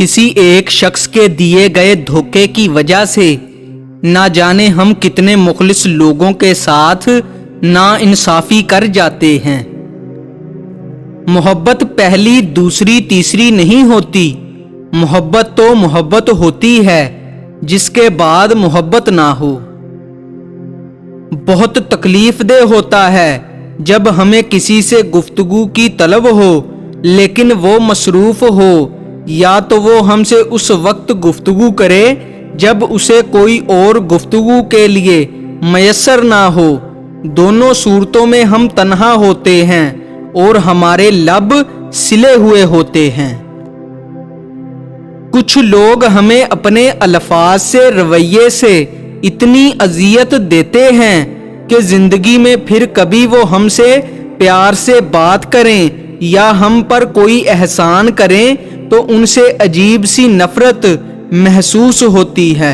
किसी एक शख्स के दिए गए धोखे की वजह से ना जाने हम कितने मुखलिस लोगों के साथ नाइंसाफी कर जाते हैं। मोहब्बत पहली, दूसरी, तीसरी नहीं होती। मोहब्बत तो मोहब्बत होती है जिसके बाद मोहब्बत ना हो। बहुत तकलीफ दे होता है जब हमें किसी से गुफ्तगू की तलब हो लेकिन वो मसरूफ हो, या तो वो हमसे उस वक्त गुफ्तगू करे जब उसे कोई और गुफ्तगू के लिए मयस्सर ना हो। दोनों सूरतों में हम तन्हा होते हैं और हमारे लब सिले हुए होते हैं। कुछ लोग हमें अपने अल्फाज से, रवैये से इतनी अजियत देते हैं कि जिंदगी में फिर कभी वो हमसे प्यार से बात करें या हम पर एहसान एहसान करें तो उनसे अजीब सी नफरत महसूस होती है।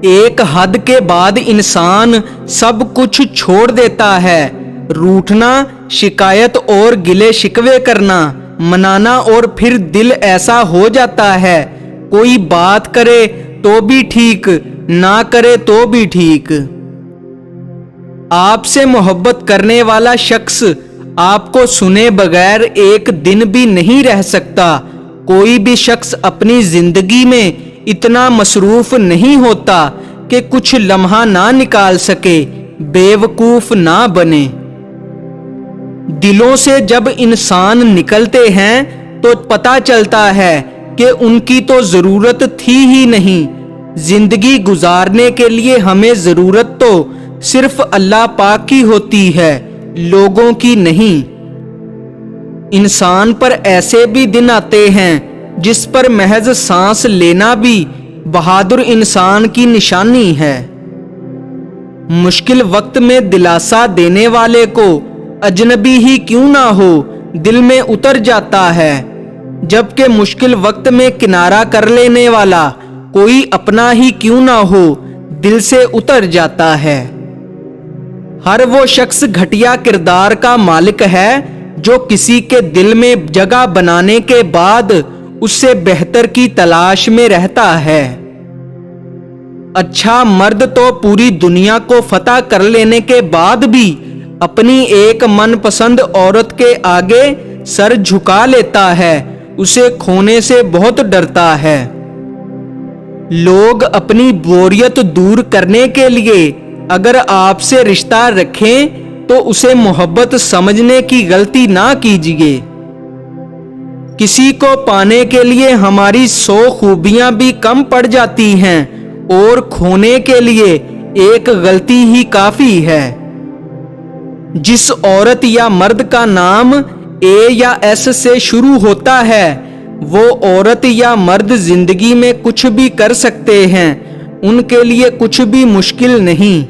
एक हद के बाद इंसान सब कुछ छोड़ देता है। रूठना, शिकायत और गिले शिकवे करना, मनाना, और फिर दिल ऐसा हो जाता है कोई बात करे तो भी ठीक, ना करे तो भी ठीक। आपसे मोहब्बत करने वाला शख्स आपको सुने बगैर एक दिन भी नहीं रह सकता। कोई भी शख्स अपनी जिंदगी में इतना मसरूफ नहीं होता कि कुछ लम्हा ना निकाल सके, बेवकूफ ना बने। दिलों से जब इंसान निकलते हैं तो पता चलता है कि उनकी तो जरूरत थी ही नहीं। जिंदगी गुजारने के लिए हमें जरूरत तो सिर्फ अल्लाह पाक की होती है, लोगों की नहीं। इंसान पर ऐसे भी दिन आते हैं जिस पर महज सांस लेना भी बहादुर इंसान की निशानी है। मुश्किल वक्त में दिलासा देने वाले को अजनबी ही क्यों ना हो दिल में उतर जाता है, जबकि मुश्किल वक्त में किनारा कर लेने वाला कोई अपना ही क्यों ना हो दिल से उतर जाता है। हर वो शख्स घटिया किरदार का मालिक है जो किसी के दिल में जगह बनाने के बाद उससे बेहतर की तलाश में रहता है। अच्छा मर्द तो पूरी दुनिया को फतह कर लेने के बाद भी अपनी एक मनपसंद औरत के आगे सर झुका लेता है, उसे खोने से बहुत डरता है। लोग अपनी बोरियत दूर करने के लिए अगर आपसे रिश्ता रखें तो उसे मोहब्बत समझने की गलती ना कीजिए। किसी को पाने के लिए हमारी 100 खूबियां भी कम पड़ जाती हैं और खोने के लिए एक गलती ही काफी है। जिस औरत या मर्द का नाम ए या एस से शुरू होता है वो औरत या मर्द जिंदगी में कुछ भी कर सकते हैं, उनके लिए कुछ भी मुश्किल नहीं।